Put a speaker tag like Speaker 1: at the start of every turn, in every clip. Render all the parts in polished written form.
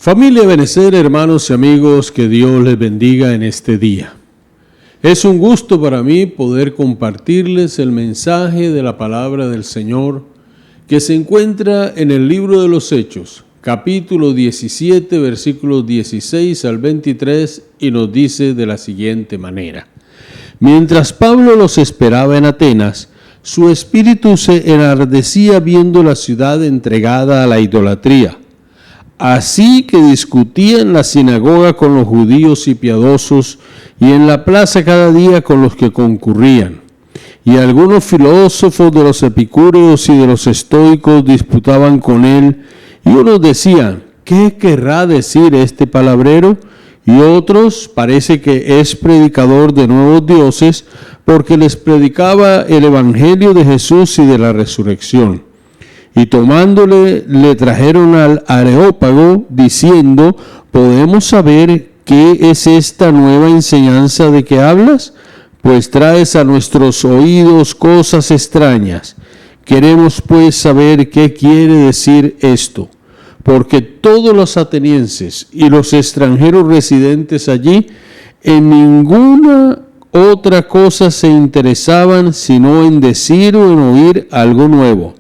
Speaker 1: Familia Benecer, hermanos y amigos, que Dios les bendiga en este día. Es un gusto para mí poder compartirles el mensaje de la palabra del Señor que se encuentra en el libro de los Hechos, capítulo 17, versículos 16 al 23, y nos dice de la siguiente manera: Mientras Pablo los esperaba en Atenas, su espíritu se enardecía viendo la ciudad entregada a la idolatría. Así que discutía en la sinagoga con los judíos y piadosos, y en la plaza cada día con los que concurrían. Y algunos filósofos de los epicúreos y de los estoicos disputaban con él, y unos decían: ¿qué querrá decir este palabrero? Y otros: parece que es predicador de nuevos dioses, porque les predicaba el evangelio de Jesús y de la resurrección. Y tomándole, le trajeron al Areópago, diciendo: ¿podemos saber qué es esta nueva enseñanza de que hablas? Pues traes a nuestros oídos cosas extrañas. Queremos pues saber qué quiere decir esto, porque todos los atenienses y los extranjeros residentes allí en ninguna otra cosa se interesaban sino en decir o en oír algo nuevo.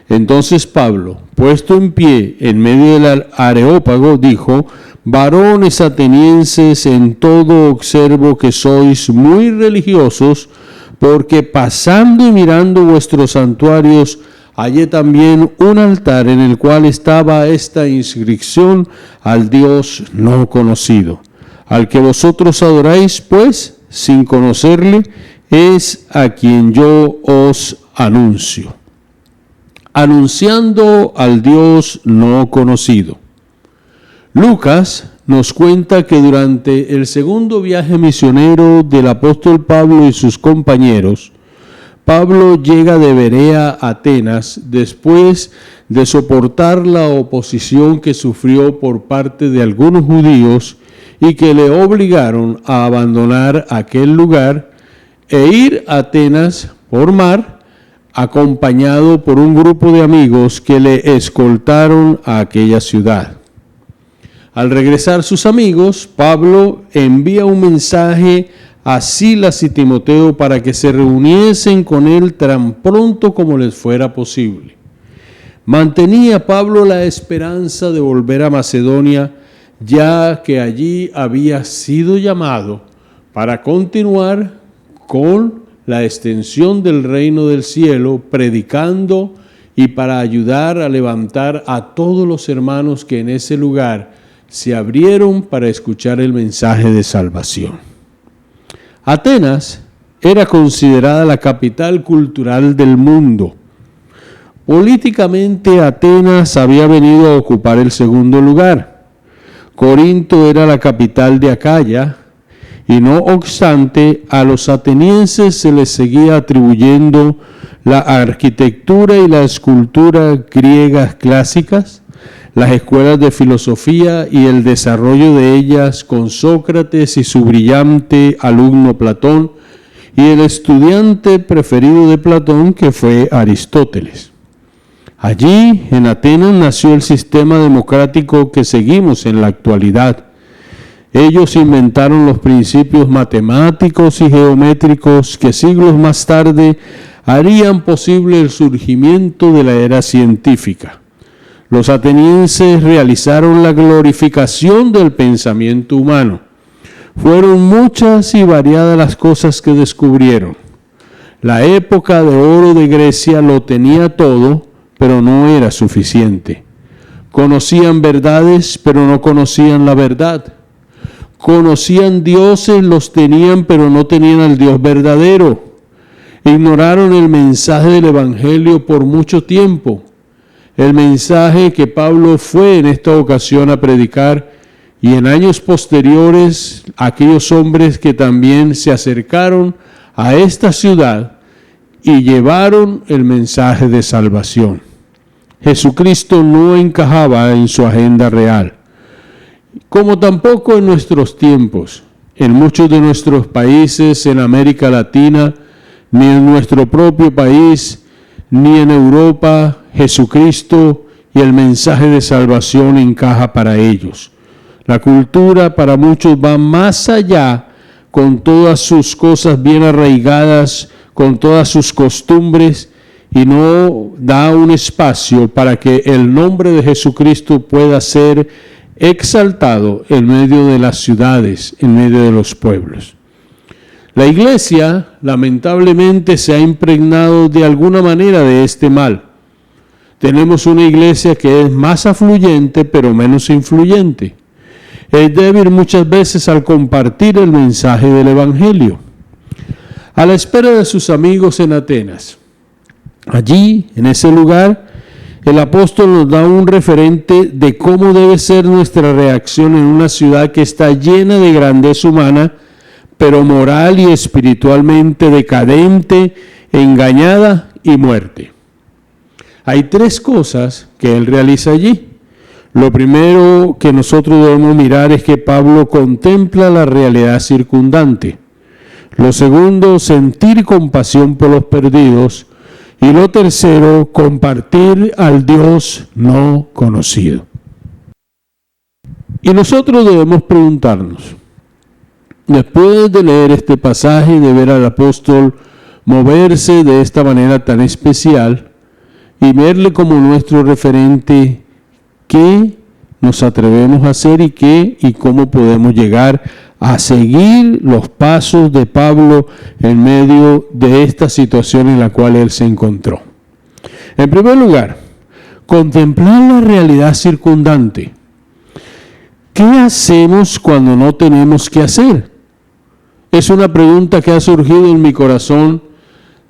Speaker 1: Entonces Pablo, puesto en pie en medio del Areópago, dijo: varones atenienses, en todo observo que sois muy religiosos, porque pasando y mirando vuestros santuarios, hallé también un altar en el cual estaba esta inscripción: al Dios no conocido. Al que vosotros adoráis, pues, sin conocerle, es a quien yo os anuncio. Anunciando al Dios no conocido. Lucas nos cuenta que durante el segundo viaje misionero del apóstol Pablo y sus compañeros, Pablo llega de Berea a Atenas después de soportar la oposición que sufrió por parte de algunos judíos y que le obligaron a abandonar aquel lugar e ir a Atenas por mar, acompañado por un grupo de amigos que le escoltaron a aquella ciudad. Al regresar sus amigos, Pablo envía un mensaje a Silas y Timoteo para que se reuniesen con él tan pronto como les fuera posible. Mantenía Pablo la esperanza de volver a Macedonia, ya que allí había sido llamado para continuar con la extensión del reino del cielo, predicando y para ayudar a levantar a todos los hermanos que en ese lugar se abrieron para escuchar el mensaje de salvación. Atenas era considerada la capital cultural del mundo. Políticamente, Atenas había venido a ocupar el segundo lugar. Corinto era la capital de Acaya, y no obstante, a los atenienses se les seguía atribuyendo la arquitectura y la escultura griegas clásicas, las escuelas de filosofía y el desarrollo de ellas con Sócrates y su brillante alumno Platón, y el estudiante preferido de Platón, que fue Aristóteles. Allí, en Atenas, nació el sistema democrático que seguimos en la actualidad. Ellos inventaron los principios matemáticos y geométricos que siglos más tarde harían posible el surgimiento de la era científica. Los atenienses realizaron la glorificación del pensamiento humano. Fueron muchas y variadas las cosas que descubrieron. La época de oro de Grecia lo tenía todo, pero no era suficiente. Conocían verdades, pero no conocían la verdad. Conocían dioses, los tenían, pero no tenían al Dios verdadero. Ignoraron el mensaje del Evangelio por mucho tiempo. El mensaje que Pablo fue en esta ocasión a predicar, y en años posteriores aquellos hombres que también se acercaron a esta ciudad y llevaron el mensaje de salvación. Jesucristo no encajaba en su agenda real, como tampoco en nuestros tiempos, en muchos de nuestros países, en América Latina, ni en nuestro propio país, ni en Europa. Jesucristo y el mensaje de salvación encaja para ellos. La cultura para muchos va más allá, con todas sus cosas bien arraigadas, con todas sus costumbres, y no da un espacio para que el nombre de Jesucristo pueda ser exaltado en medio de las ciudades, en medio de los pueblos. La iglesia, lamentablemente, se ha impregnado de alguna manera de este mal. Tenemos una iglesia que es más afluyente, pero menos influyente. Es débil muchas veces al compartir el mensaje del Evangelio. A la espera de sus amigos en Atenas, allí, en ese lugar, el apóstol nos da un referente de cómo debe ser nuestra reacción en una ciudad que está llena de grandeza humana, pero moral y espiritualmente decadente, engañada y muerte. Hay tres cosas que él realiza allí. Lo primero que nosotros debemos mirar es que Pablo contempla la realidad circundante. Lo segundo, sentir compasión por los perdidos. Y lo tercero, compartir al Dios no conocido. Y nosotros debemos preguntarnos, después de leer este pasaje y de ver al apóstol moverse de esta manera tan especial y verle como nuestro referente, ¿qué nos atrevemos a hacer y cómo podemos llegar a seguir los pasos de Pablo en medio de esta situación en la cual él se encontró? En primer lugar, contemplar la realidad circundante. ¿Qué hacemos cuando no tenemos qué hacer? Es una pregunta que ha surgido en mi corazón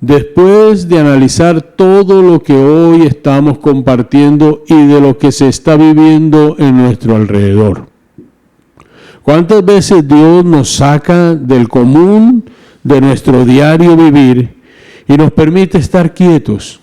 Speaker 1: después de analizar todo lo que hoy estamos compartiendo y de lo que se está viviendo en nuestro alrededor. ¿Cuántas veces Dios nos saca del común de nuestro diario vivir y nos permite estar quietos?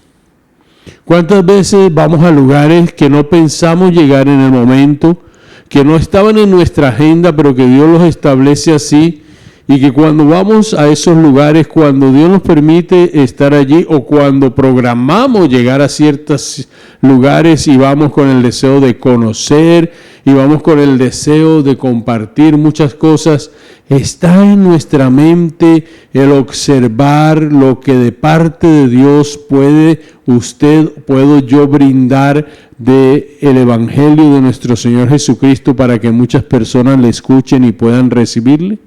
Speaker 1: ¿Cuántas veces vamos a lugares que no pensamos llegar en el momento, que no estaban en nuestra agenda, pero que Dios los establece así? Y que cuando vamos a esos lugares, cuando Dios nos permite estar allí o cuando programamos llegar a ciertos lugares y vamos con el deseo de conocer y vamos con el deseo de compartir muchas cosas, está en nuestra mente el observar lo que de parte de Dios puedo yo brindar del Evangelio de nuestro Señor Jesucristo para que muchas personas le escuchen y puedan recibirle.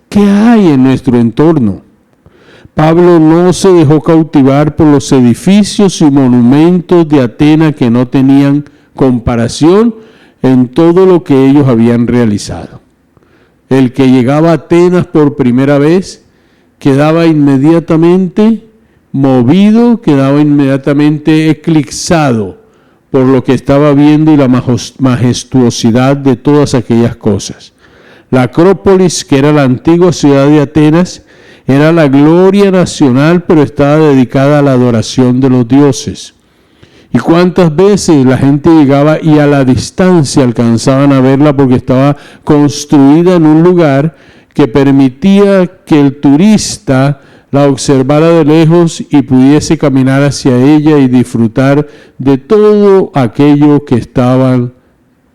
Speaker 1: ¿Qué hay en nuestro entorno? Pablo no se dejó cautivar por los edificios y monumentos de Atenas que no tenían comparación en todo lo que ellos habían realizado. El que llegaba a Atenas por primera vez quedaba inmediatamente movido, quedaba inmediatamente eclipsado por lo que estaba viendo y la majestuosidad de todas aquellas cosas. La Acrópolis, que era la antigua ciudad de Atenas, era la gloria nacional, pero estaba dedicada a la adoración de los dioses. Y cuántas veces la gente llegaba y a la distancia alcanzaban a verla porque estaba construida en un lugar que permitía que el turista la observara de lejos y pudiese caminar hacia ella y disfrutar de todo aquello que estaban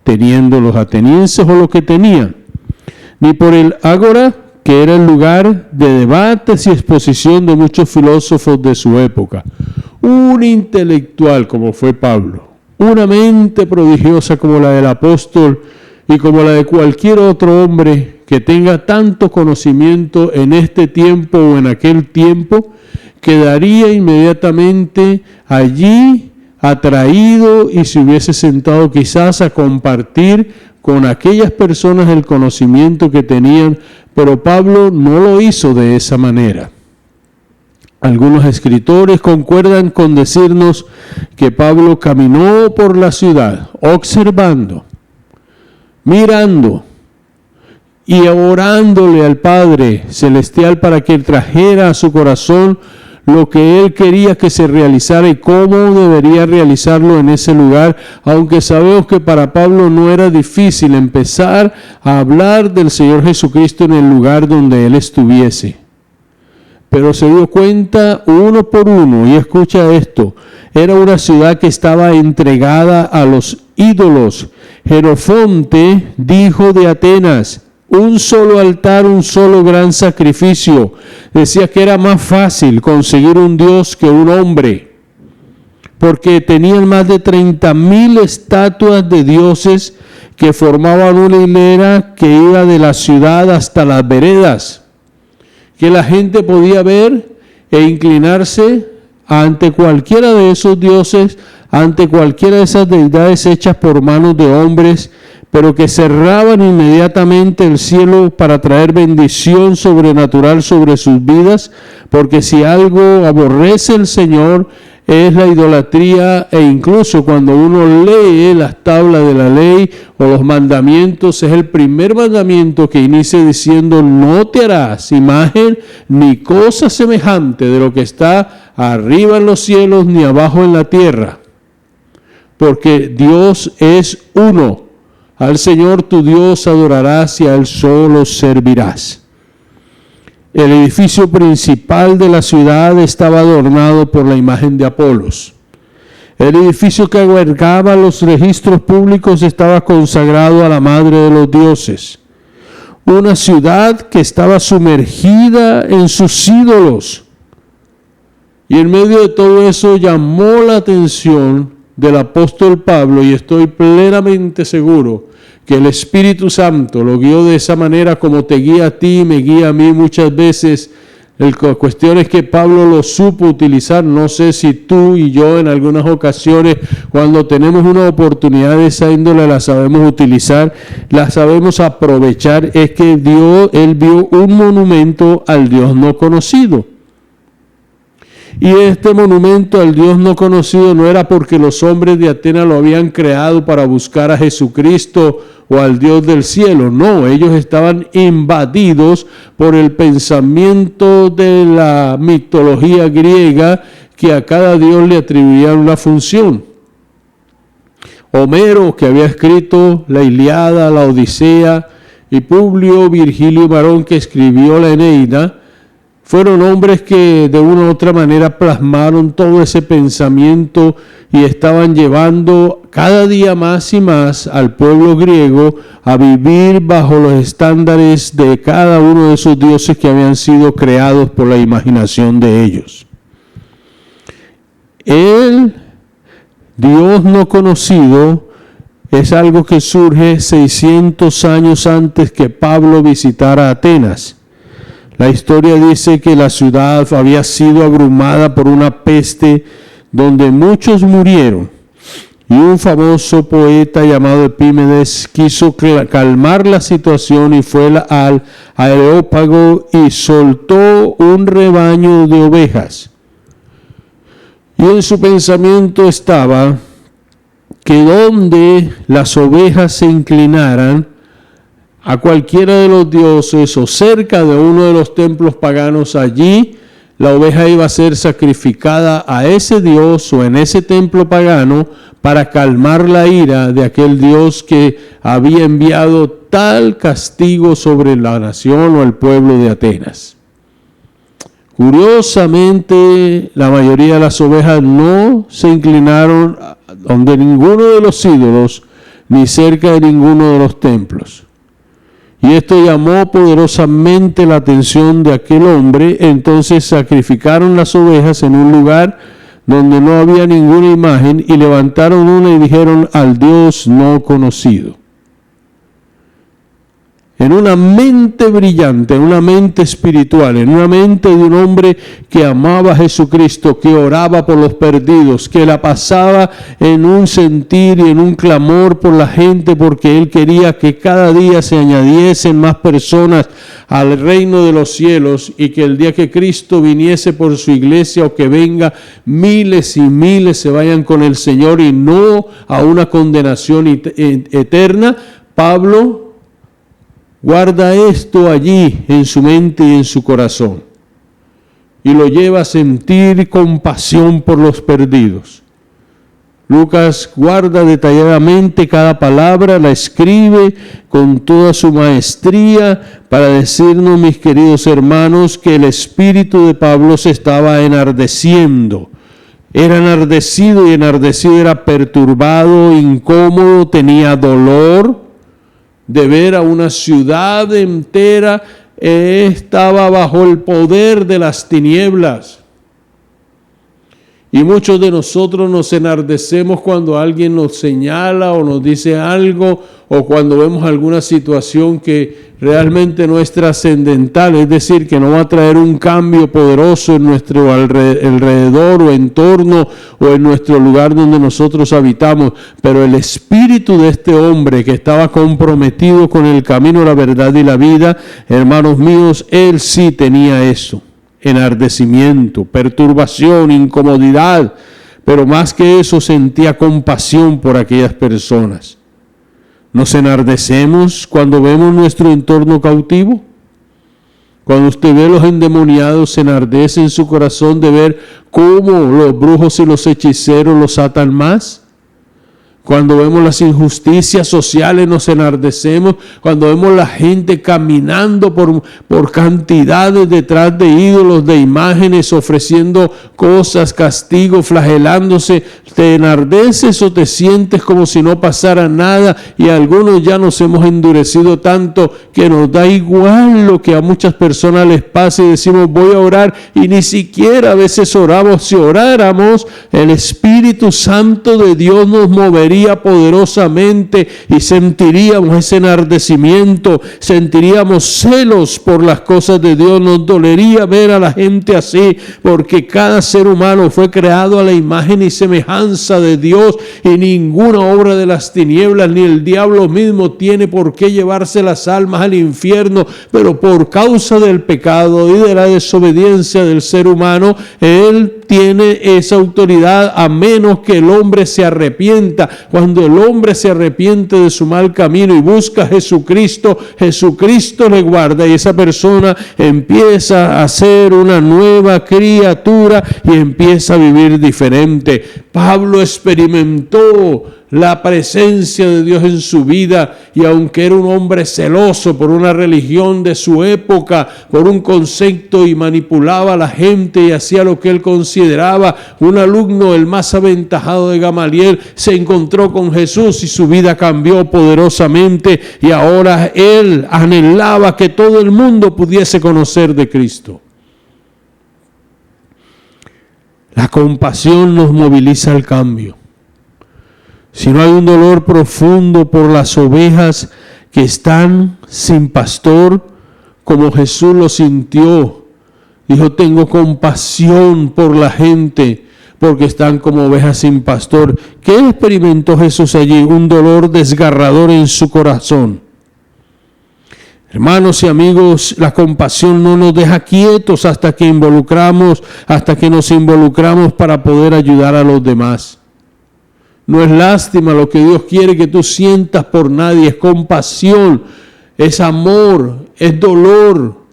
Speaker 1: teniendo los atenienses o lo que tenían. Ni por el ágora, que era el lugar de debates y exposición de muchos filósofos de su época. Un intelectual como fue Pablo, una mente prodigiosa como la del apóstol y como la de cualquier otro hombre que tenga tanto conocimiento en este tiempo o en aquel tiempo, quedaría inmediatamente allí atraído y se hubiese sentado quizás a compartir con aquellas personas el conocimiento que tenían, pero Pablo no lo hizo de esa manera. Algunos escritores concuerdan con decirnos que Pablo caminó por la ciudad, observando, mirando y orándole al Padre Celestial para que trajera a su corazón lo que él quería que se realizara y cómo debería realizarlo en ese lugar, aunque sabemos que para Pablo no era difícil empezar a hablar del Señor Jesucristo en el lugar donde él estuviese. pero se dio cuenta uno por uno, y escucha esto, era una ciudad que estaba entregada a los ídolos. Jenofonte dijo de Atenas: un solo altar, un solo gran sacrificio. Decía que era más fácil conseguir un Dios que un hombre, porque tenían más de 30,000 estatuas de dioses que formaban una hilera que iba de la ciudad hasta las veredas, que la gente podía ver e inclinarse ante cualquiera de esos dioses, ante cualquiera de esas deidades hechas por manos de hombres, pero que cerraban inmediatamente el cielo para traer bendición sobrenatural sobre sus vidas, porque si algo aborrece el Señor es la idolatría, e incluso cuando uno lee las tablas de la ley o los mandamientos, es el primer mandamiento que inicia diciendo: no te harás imagen ni cosa semejante de lo que está arriba en los cielos ni abajo en la tierra, porque Dios es uno. Al Señor tu Dios adorarás y a Él solo servirás. El edificio principal de la ciudad estaba adornado por la imagen de Apolos. El edificio que albergaba los registros públicos estaba consagrado a la madre de los dioses. Una ciudad que estaba sumergida en sus ídolos. Y en medio de todo eso llamó la atención del apóstol Pablo, y estoy plenamente seguro que el Espíritu Santo lo guió de esa manera como te guía a ti y me guía a mí muchas veces. La cuestión es que Pablo lo supo utilizar. No sé si tú y yo en algunas ocasiones, cuando tenemos una oportunidad de esa índole, la sabemos utilizar, la sabemos aprovechar. Es que él vio un monumento al Dios no conocido. Y este monumento al Dios no conocido no era porque los hombres de Atenas lo habían creado para buscar a Jesucristo o al Dios del cielo. No, ellos estaban invadidos por el pensamiento de la mitología griega, que a cada dios le atribuían una función. Homero, que había escrito la Ilíada, la Odisea, y Publio Virgilio Varón, que escribió la Eneida, fueron hombres que de una u otra manera plasmaron todo ese pensamiento y estaban llevando cada día más y más al pueblo griego a vivir bajo los estándares de cada uno de esos dioses que habían sido creados por la imaginación de ellos. El Dios no conocido es algo que surge 600 años antes que Pablo visitara Atenas. La historia dice que la ciudad había sido abrumada por una peste donde muchos murieron, y un famoso poeta llamado Epímenes quiso calmar la situación y fue al Areópago y soltó un rebaño de ovejas. Y en su pensamiento estaba que donde las ovejas se inclinaran a cualquiera de los dioses o cerca de uno de los templos paganos, allí la oveja iba a ser sacrificada a ese dios o en ese templo pagano para calmar la ira de aquel dios que había enviado tal castigo sobre la nación o el pueblo de Atenas. Curiosamente, la mayoría de las ovejas no se inclinaron donde ninguno de los ídolos ni cerca de ninguno de los templos. Y esto llamó poderosamente la atención de aquel hombre. Entonces sacrificaron las ovejas en un lugar donde no había ninguna imagen y levantaron una y dijeron: al Dios no conocido. En una mente brillante, en una mente espiritual, en una mente de un hombre que amaba a Jesucristo, que oraba por los perdidos, que la pasaba en un sentir y en un clamor por la gente, porque él quería que cada día se añadiesen más personas al reino de los cielos, y que el día que Cristo viniese por su iglesia, o que venga, miles y miles se vayan con el Señor y no a una condenación eterna. Pablo guarda esto allí en su mente y en su corazón, y lo lleva a sentir compasión por los perdidos. Lucas guarda detalladamente cada palabra, la escribe con toda su maestría para decirnos, mis queridos hermanos, que el espíritu de Pablo se estaba enardeciendo. Era enardecido, y enardecido era perturbado, incómodo, tenía dolor de ver a una ciudad entera estaba bajo el poder de las tinieblas. Y muchos de nosotros nos enardecemos cuando alguien nos señala o nos dice algo, o cuando vemos alguna situación que realmente no es trascendental, es decir, que no va a traer un cambio poderoso en nuestro alrededor o entorno o en nuestro lugar donde nosotros habitamos. Pero el espíritu de este hombre que estaba comprometido con el camino, la verdad y la vida, hermanos míos, él sí tenía eso. Enardecimiento, perturbación, incomodidad, pero más que eso sentía compasión por aquellas personas. ¿Nos enardecemos cuando vemos nuestro entorno cautivo? Cuando usted ve a los endemoniados, se enardece en su corazón de ver cómo los brujos y los hechiceros los atan más. Cuando vemos las injusticias sociales nos enardecemos. Cuando vemos la gente caminando por cantidades detrás de ídolos, de imágenes, ofreciendo cosas, castigos, flagelándose, ¿te enardeces o te sientes como si no pasara nada? Y algunos ya nos hemos endurecido tanto que nos da igual lo que a muchas personas les pasa y decimos voy a orar, y ni siquiera a veces oramos. Si oráramos, el Espíritu Santo de Dios nos movería poderosamente y sentiríamos ese enardecimiento, sentiríamos celos por las cosas de Dios. Nos dolería ver a la gente así, porque cada ser humano fue creado a la imagen y semejanza de Dios, y ninguna obra de las tinieblas ni el diablo mismo tiene por qué llevarse las almas al infierno, pero por causa del pecado y de la desobediencia del ser humano, él tiene esa autoridad, a menos que el hombre se arrepienta. Cuando el hombre se arrepiente de su mal camino y busca a Jesucristo, Jesucristo le guarda, y esa persona empieza a ser una nueva criatura y empieza a vivir diferente. Pablo experimentó la presencia de Dios en su vida, y aunque era un hombre celoso por una religión de su época, por un concepto, y manipulaba a la gente y hacía lo que él consideraba un alumno el más aventajado de Gamaliel, se encontró con Jesús y su vida cambió poderosamente, y ahora él anhelaba que todo el mundo pudiese conocer de Cristo. La compasión nos moviliza al cambio. Si no hay un dolor profundo por las ovejas que están sin pastor, como Jesús lo sintió, dijo, tengo compasión por la gente, porque están como ovejas sin pastor. ¿Qué experimentó Jesús allí? Un dolor desgarrador en su corazón. Hermanos y amigos, la compasión no nos deja quietos hasta que nos involucramos para poder ayudar a los demás. No es lástima lo que Dios quiere que tú sientas por nadie, es compasión, es amor, es dolor.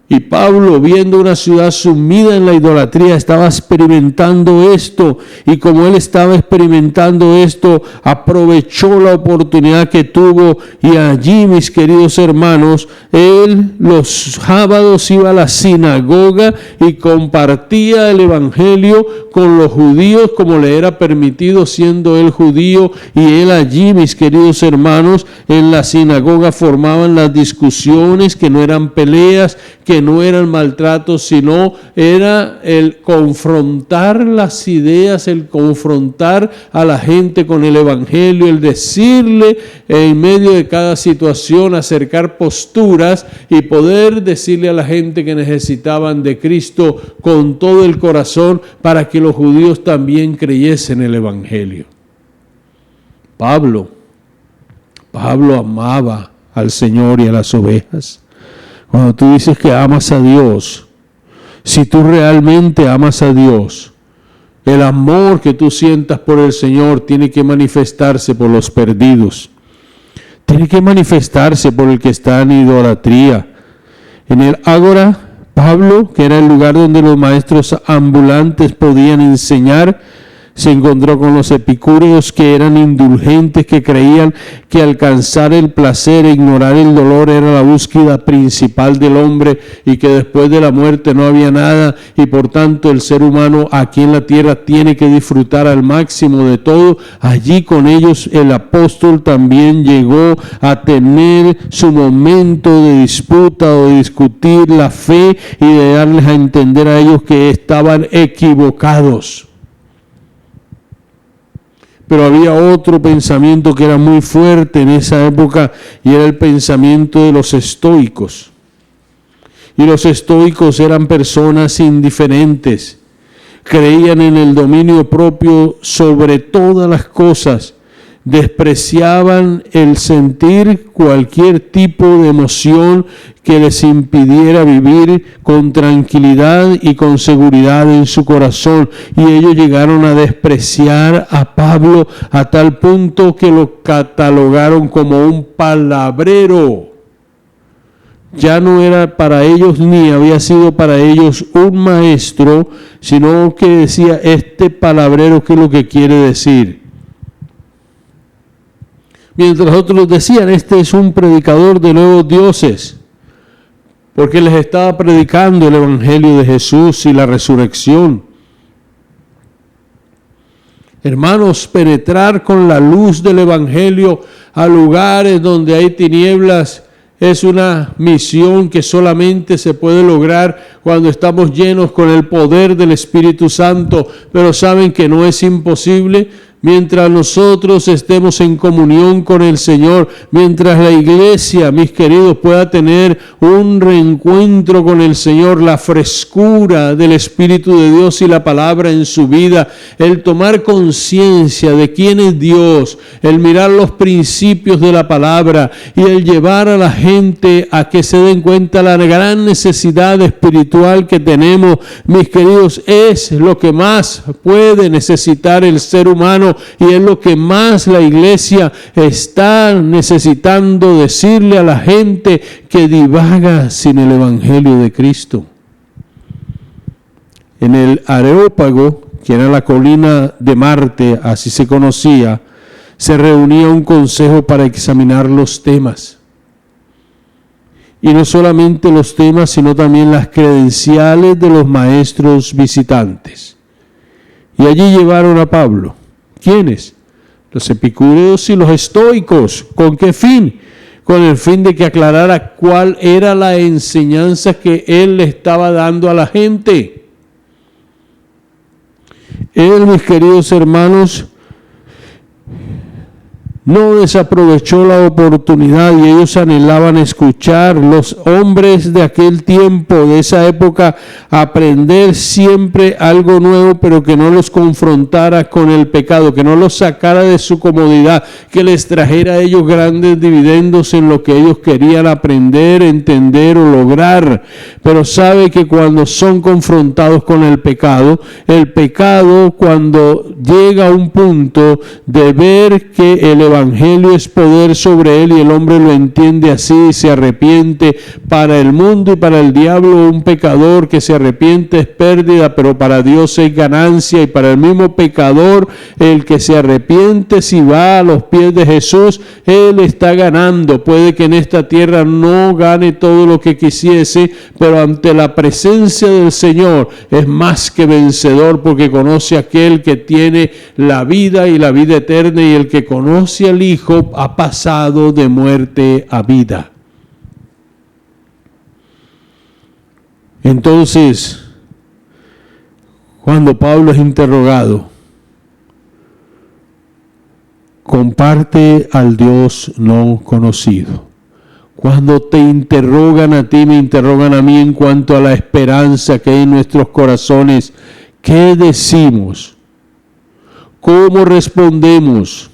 Speaker 1: Y Pablo, viendo una ciudad sumida en la idolatría, estaba experimentando esto, y como él estaba experimentando esto, aprovechó la oportunidad que tuvo, y allí, mis queridos hermanos, él los sábados iba a la sinagoga y compartía el evangelio con los judíos como le era permitido siendo él judío, y él allí, mis queridos hermanos, en la sinagoga formaban las discusiones que no eran peleas, que no eran maltratos, sino era el confrontar las ideas, el confrontar a la gente con el evangelio, el decirle en medio de cada situación, acercar posturas y poder decirle a la gente que necesitaban de Cristo con todo el corazón para que los judíos también creyesen el evangelio. Pablo amaba al Señor y a las ovejas. Cuando tú dices que amas a Dios, si tú realmente amas a Dios, el amor que tú sientas por el Señor tiene que manifestarse por los perdidos. Tiene que manifestarse por el que está en idolatría. En el ágora, Pablo, que era el lugar donde los maestros ambulantes podían enseñar, Se encontró con los epicúreos, que eran indulgentes, que creían que alcanzar el placer e ignorar el dolor era la búsqueda principal del hombre y que después de la muerte no había nada y por tanto el ser humano aquí en la tierra tiene que disfrutar al máximo de todo. Allí con ellos el apóstol también llegó a tener su momento de disputa o de discutir la fe y de darles a entender a ellos que estaban equivocados. Pero había otro pensamiento que era muy fuerte en esa época y era el pensamiento de los estoicos. Y los estoicos eran personas indiferentes, creían en el dominio propio sobre todas las cosas, despreciaban el sentir cualquier tipo de emoción que les impidiera vivir con tranquilidad y con seguridad en su corazón. Y ellos llegaron a despreciar a Pablo a tal punto que lo catalogaron como un palabrero. Ya no era para ellos ni había sido para ellos un maestro, sino que decía, este palabrero, ¿qué es lo que quiere decir? Mientras otros decían, este es un predicador de nuevos dioses, porque les estaba predicando el Evangelio de Jesús y la resurrección. Hermanos, penetrar con la luz del Evangelio a lugares donde hay tinieblas es una misión que solamente se puede lograr cuando estamos llenos con el poder del Espíritu Santo, pero saben que no es imposible. Mientras nosotros estemos en comunión con el Señor, mientras la iglesia, mis queridos, pueda tener un reencuentro con el Señor, la frescura del Espíritu de Dios y la palabra en su vida, el tomar conciencia de quién es Dios, el mirar los principios de la palabra y el llevar a la gente a que se den cuenta la gran necesidad espiritual que tenemos, mis queridos, es lo que más puede necesitar el ser humano. Y es lo que más la iglesia está necesitando decirle a la gente que divaga sin el Evangelio de Cristo. En el Areópago, que era la colina de Marte, así se conocía, se reunía un consejo para examinar los temas. Y no solamente los temas, sino también las credenciales de los maestros visitantes. Y allí llevaron a Pablo. ¿Quiénes? Los epicúreos y los estoicos. ¿Con qué fin? Con el fin de que aclarara cuál era la enseñanza que él le estaba dando a la gente. Él, mis queridos hermanos, no desaprovechó la oportunidad y ellos anhelaban escuchar, los hombres de aquel tiempo, de esa época, aprender siempre algo nuevo, pero que no los confrontara con el pecado, que no los sacara de su comodidad, que les trajera a ellos grandes dividendos en lo que ellos querían aprender, entender o lograr. Pero sabe que cuando son confrontados con el pecado cuando llega a un punto de ver que el Evangelio es poder sobre él y el hombre lo entiende así y se arrepiente, para el mundo y para el diablo un pecador que se arrepiente es pérdida, pero para Dios es ganancia, y para el mismo pecador el que se arrepiente, si va a los pies de Jesús, él está ganando. Puede que en esta tierra no gane todo lo que quisiese, pero ante la presencia del Señor es más que vencedor, porque conoce a aquel que tiene la vida y la vida eterna, y el que conoce al Hijo ha pasado de muerte a vida. Entonces, cuando Pablo es interrogado, comparte al Dios no conocido. Cuando te interrogan a ti, me interrogan a mí en cuanto a la esperanza que hay en nuestros corazones, ¿qué decimos? ¿Cómo respondemos?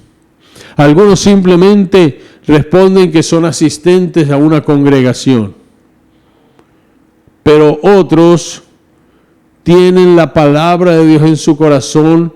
Speaker 1: Algunos simplemente responden que son asistentes a una congregación, pero otros tienen la palabra de Dios en su corazón,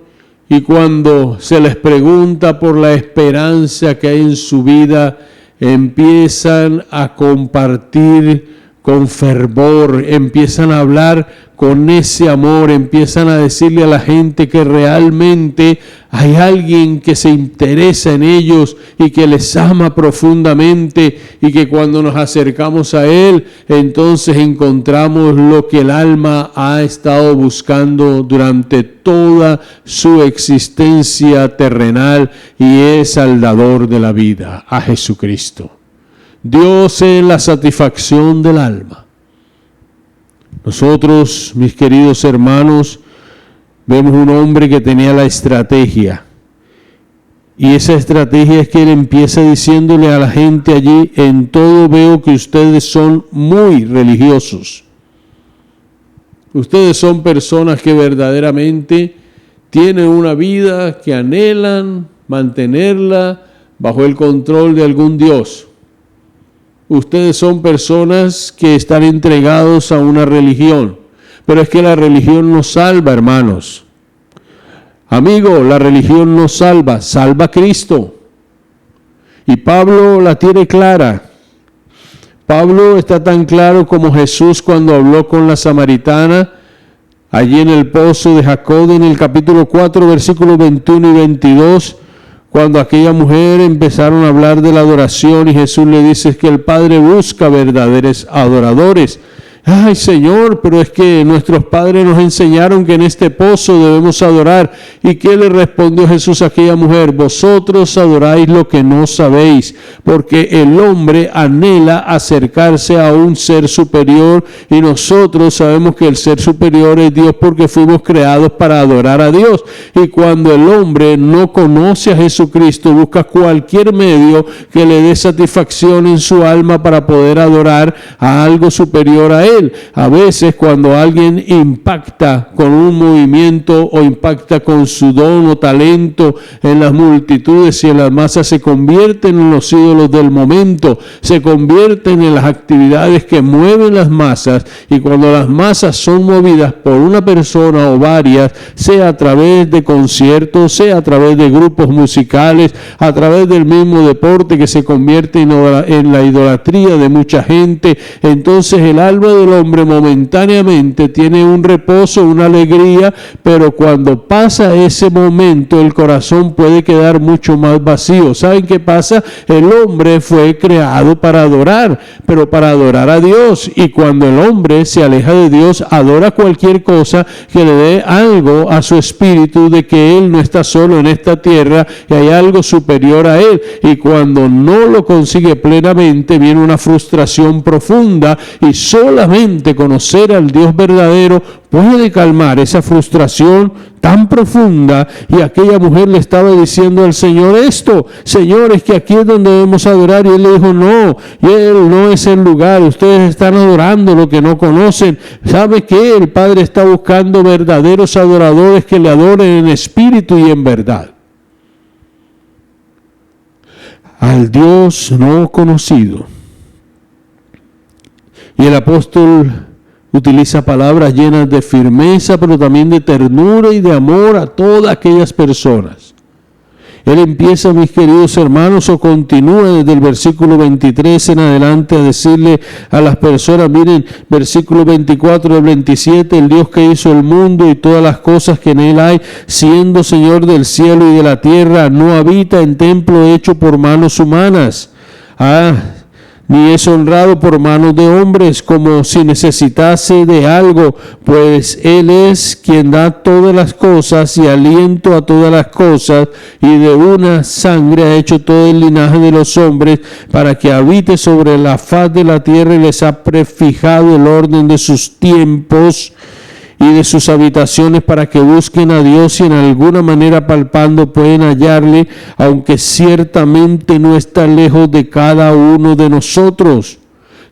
Speaker 1: y cuando se les pregunta por la esperanza que hay en su vida, empiezan a compartir con fervor, empiezan a hablar con ese amor empiezan a decirle a la gente que realmente hay alguien que se interesa en ellos y que les ama profundamente, y que cuando nos acercamos a Él, entonces encontramos lo que el alma ha estado buscando durante toda su existencia terrenal, y es al dador de la vida, a Jesucristo. Dios es la satisfacción del alma. Nosotros, mis queridos hermanos, vemos un hombre que tenía la estrategia. Y esa estrategia es que él empieza diciéndole a la gente allí: en todo veo que ustedes son muy religiosos. Ustedes son personas que verdaderamente tienen una vida que anhelan mantenerla bajo el control de algún Dios. Ustedes son personas que están entregados a una religión. Pero es que la religión no salva, hermanos. Amigo, la religión no salva, salva Cristo. Y Pablo la tiene clara. Pablo está tan claro como Jesús cuando habló con la samaritana allí en el pozo de Jacob, en el capítulo 4, versículos 21 y 22, cuando aquella mujer empezaron a hablar de la adoración y Jesús le dice que el Padre busca verdaderos adoradores. Ay, Señor, pero es que nuestros padres nos enseñaron que en este pozo debemos adorar. ¿Y qué le respondió Jesús a aquella mujer? Vosotros adoráis lo que no sabéis, porque el hombre anhela acercarse a un ser superior, y nosotros sabemos que el ser superior es Dios, porque fuimos creados para adorar a Dios. Y cuando el hombre no conoce a Jesucristo, busca cualquier medio que le dé satisfacción en su alma para poder adorar a algo superior a él. A veces cuando alguien impacta con un movimiento o impacta con su don o talento en las multitudes y en las masas, se convierten en los ídolos del momento, se convierten en las actividades que mueven las masas. Y cuando las masas son movidas por una persona o varias, sea a través de conciertos, sea a través de grupos musicales, a través del mismo deporte que se convierte en la idolatría de mucha gente, entonces el alma del hombre momentáneamente tiene un reposo, una alegría, pero cuando pasa ese momento el corazón puede quedar mucho más vacío. ¿Saben qué pasa? El hombre fue creado para adorar, pero para adorar a Dios, y cuando el hombre se aleja de Dios, adora cualquier cosa que le dé algo a su espíritu de que él no está solo en esta tierra y hay algo superior a él, y cuando no lo consigue plenamente viene una frustración profunda, y solamente conocer al Dios verdadero puede calmar esa frustración tan profunda. Y aquella mujer le estaba diciendo al Señor esto: Señor, es que aquí es donde debemos adorar. Y él le dijo: no, y él no es el lugar, ustedes están adorando lo que no conocen. ¿Sabe qué? El Padre está buscando verdaderos adoradores que le adoren en espíritu y en verdad. Al Dios no conocido. Y el apóstol utiliza palabras llenas de firmeza, pero también de ternura y de amor a todas aquellas personas. Él empieza, mis queridos hermanos, o continúa desde el versículo 23 en adelante a decirle a las personas, miren, versículo 24 al 27, el Dios que hizo el mundo y todas las cosas que en él hay, siendo Señor del cielo y de la tierra, no habita en templo hecho por manos humanas. Ni es honrado por manos de hombres como si necesitase de algo, pues Él es quien da todas las cosas y aliento a todas las cosas, y de una sangre ha hecho todo el linaje de los hombres para que habite sobre la faz de la tierra, y les ha prefijado el orden de sus tiempos y de sus habitaciones para que busquen a Dios y en alguna manera palpando pueden hallarle, aunque ciertamente no está lejos de cada uno de nosotros.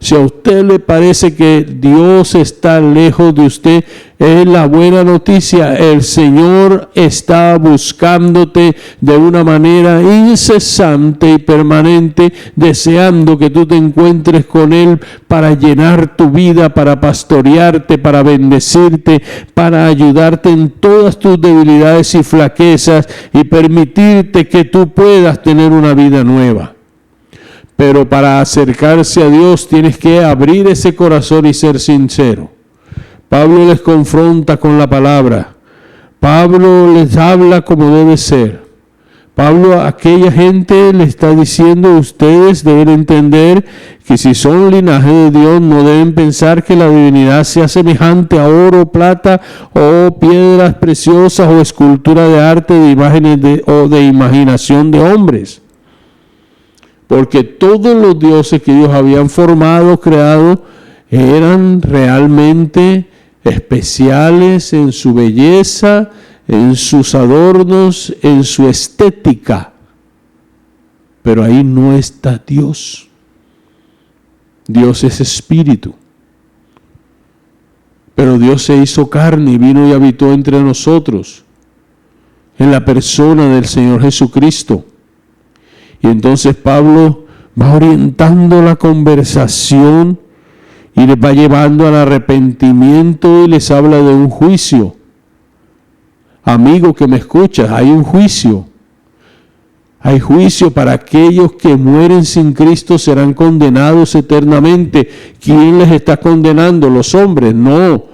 Speaker 1: Si a usted le parece que Dios está lejos de usted, es la buena noticia. El Señor está buscándote de una manera incesante y permanente, deseando que tú te encuentres con Él para llenar tu vida, para pastorearte, para bendecirte, para ayudarte en todas tus debilidades y flaquezas y permitirte que tú puedas tener una vida nueva. Pero para acercarse a Dios tienes que abrir ese corazón y ser sincero. Pablo les confronta con la palabra. Pablo les habla como debe ser. Pablo a aquella gente le está diciendo: ustedes deben entender que si son linaje de Dios, no deben pensar que la divinidad sea semejante a oro, plata o piedras preciosas o escultura de arte de imágenes o de imaginación de hombres. Porque todos los dioses que ellos habían formado, creado, eran realmente especiales en su belleza, en sus adornos, en su estética. Pero ahí no está Dios. Dios es espíritu. Pero Dios se hizo carne y vino y habitó entre nosotros, en la persona del Señor Jesucristo. Y entonces Pablo va orientando la conversación y les va llevando al arrepentimiento y les habla de un juicio. Amigo que me escuchas, hay un juicio. Hay juicio para aquellos que mueren sin Cristo, serán condenados eternamente. ¿Quién les está condenando? Los hombres. No,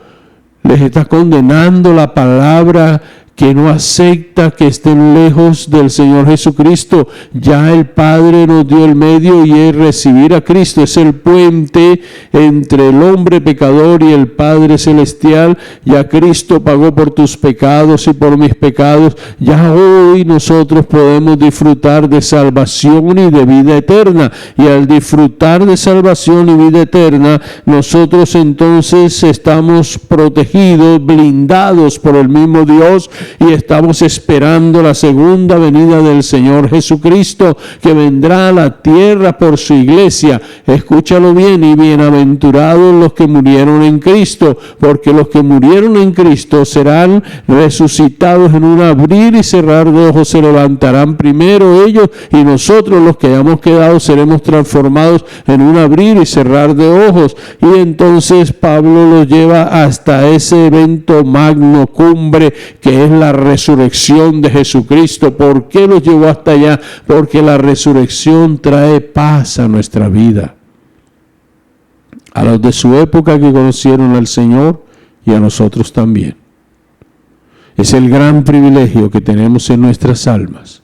Speaker 1: les está condenando la palabra que no acepta que estén lejos del Señor Jesucristo. Ya el Padre nos dio el medio y es recibir a Cristo. Es el puente entre el hombre pecador y el Padre Celestial. Ya Cristo pagó por tus pecados y por mis pecados. Ya hoy nosotros podemos disfrutar de salvación y de vida eterna. Y al disfrutar de salvación y vida eterna, nosotros entonces estamos protegidos, blindados por el mismo Dios, y estamos esperando la segunda venida del Señor Jesucristo, que vendrá a la tierra por su iglesia. Escúchalo bien: y bienaventurados los que murieron en Cristo, porque los que murieron en Cristo serán resucitados en un abrir y cerrar de ojos. Se levantarán primero ellos, y nosotros los que hayamos quedado seremos transformados en un abrir y cerrar de ojos. Y entonces Pablo los lleva hasta ese evento magno, cumbre, que es la resurrección de Jesucristo. ¿Por qué los llevó hasta allá? Porque la resurrección trae paz a nuestra vida. A los de su época que conocieron al Señor y a nosotros también. Es el gran privilegio que tenemos en nuestras almas.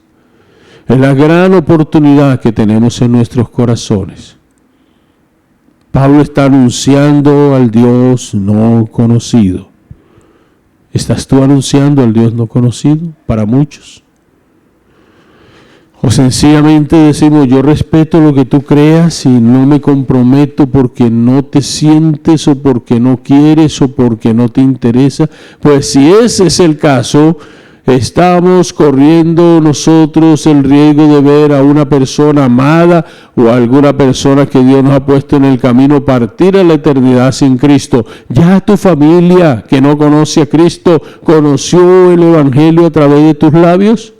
Speaker 1: Es la gran oportunidad que tenemos en nuestros corazones. Pablo está anunciando al Dios no conocido. ¿Estás tú anunciando al Dios no conocido para muchos? O sencillamente decimos: yo respeto lo que tú creas y no me comprometo porque no te sientes, o porque no quieres, o porque no te interesa. Pues si ese es el caso, estamos corriendo nosotros el riesgo de ver a una persona amada o a alguna persona que Dios nos ha puesto en el camino partir a la eternidad sin Cristo. Ya tu familia que no conoce a Cristo conoció el Evangelio a través de tus labios.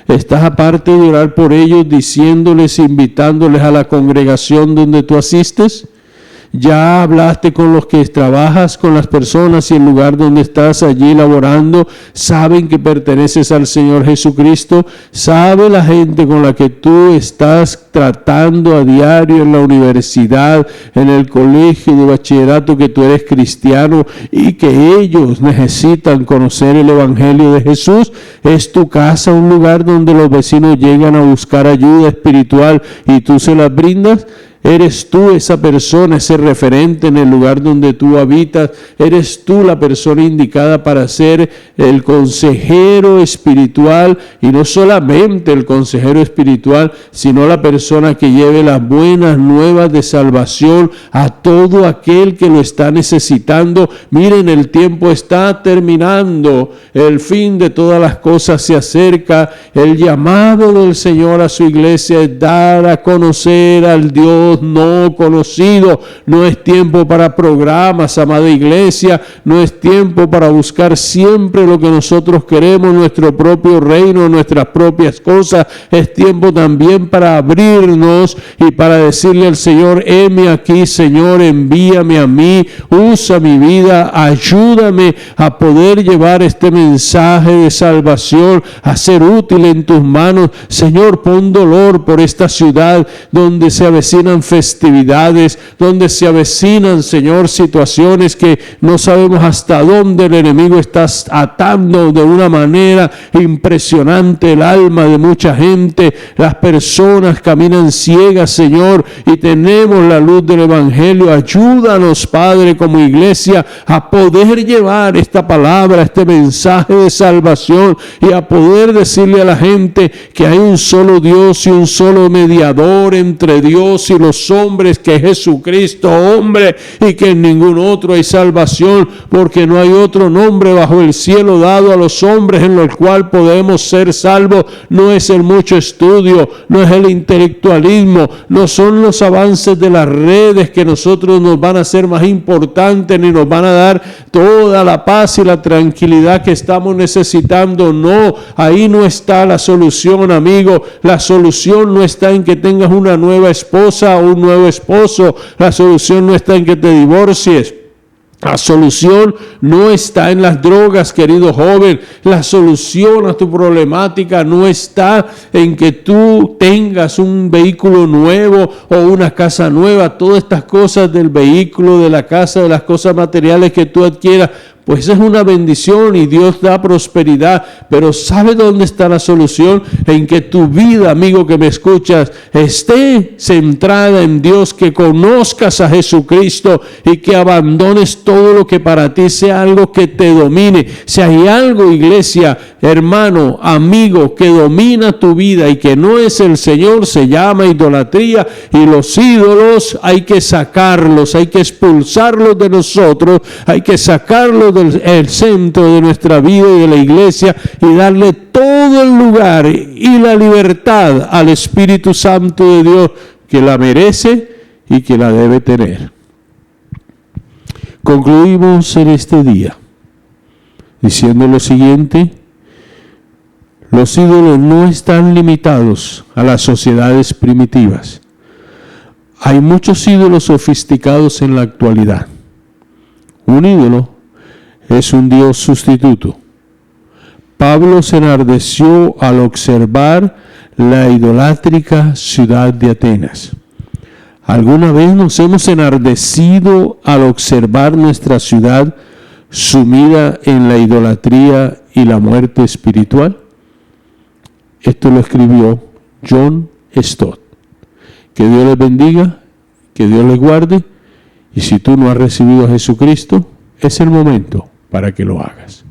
Speaker 1: ¿Estás aparte de orar por ellos, diciéndoles, invitándoles a la congregación donde tú asistes? Ya hablaste con los que trabajas, con las personas, y el lugar donde estás allí laborando saben que perteneces al Señor Jesucristo. Sabe la gente con la que tú estás tratando a diario en la universidad, en el colegio de bachillerato, que tú eres cristiano y que ellos necesitan conocer el Evangelio de Jesús. ¿Es tu casa un lugar donde los vecinos llegan a buscar ayuda espiritual y tú se las brindas? ¿Eres tú esa persona, ese referente en el lugar donde tú habitas? ¿Eres tú la persona indicada para ser el consejero espiritual? Y no solamente el consejero espiritual, sino la persona que lleve las buenas nuevas de salvación a todo aquel que lo está necesitando. Miren, el tiempo está terminando, el fin de todas las cosas se acerca. El llamado del Señor a su iglesia es dar a conocer al Dios no conocido. No es tiempo para programas, amada iglesia. No es tiempo para buscar siempre lo que nosotros queremos, nuestro propio reino, nuestras propias cosas. Es tiempo también para abrirnos y para decirle al Señor: heme aquí, Señor, envíame a mí, usa mi vida, ayúdame a poder llevar este mensaje de salvación, a ser útil en tus manos. Señor, pon dolor por esta ciudad donde se avecinan festividades, donde se avecinan, Señor, situaciones que no sabemos hasta dónde el enemigo está atando de una manera impresionante el alma de mucha gente. Las personas caminan ciegas, Señor, y tenemos la luz del Evangelio. Ayúdanos, Padre, como iglesia, a poder llevar esta palabra, este mensaje de salvación, y a poder decirle a la gente que hay un solo Dios y un solo mediador entre Dios y los hombres, que es Jesucristo, hombre, y que en ningún otro hay salvación, porque no hay otro nombre bajo el cielo dado a los hombres en el cual podemos ser salvos. No es el mucho estudio, no es el intelectualismo, no son los avances de las redes que nosotros nos van a hacer más importantes, ni nos van a dar toda la paz y la tranquilidad que estamos necesitando. No, ahí no está la solución, amigo. La solución no está en que tengas una nueva esposa o un nuevo esposo. La solución no está en que te divorcies. La solución no está en las drogas, querido joven. La solución a tu problemática no está en que tú tengas un vehículo nuevo o una casa nueva. Todas estas cosas del vehículo, de la casa, de las cosas materiales que tú adquieras, pues es una bendición y Dios da prosperidad. Pero ¿sabe dónde está la solución? En que tu vida, amigo que me escuchas, esté centrada en Dios, que conozcas a Jesucristo y que abandones todo lo que para ti sea algo que te domine. Si hay algo, iglesia, hermano, amigo, que domina tu vida y que no es el Señor, se llama idolatría. Y los ídolos hay que sacarlos, hay que expulsarlos de nosotros, hay que sacarlos del centro de nuestra vida y de la iglesia, y darle todo el lugar y la libertad al Espíritu Santo de Dios, que la merece y que la debe tener. Concluimos en este día diciendo lo siguiente: los ídolos no están limitados a las sociedades primitivas. Hay muchos ídolos sofisticados en la actualidad. Un ídolo es un Dios sustituto. Pablo se enardeció al observar la idolátrica ciudad de Atenas. ¿Alguna vez nos hemos enardecido al observar nuestra ciudad sumida en la idolatría y la muerte espiritual? Esto lo escribió John Stott. Que Dios les bendiga, que Dios les guarde, y si tú no has recibido a Jesucristo, es el momento para que lo hagas.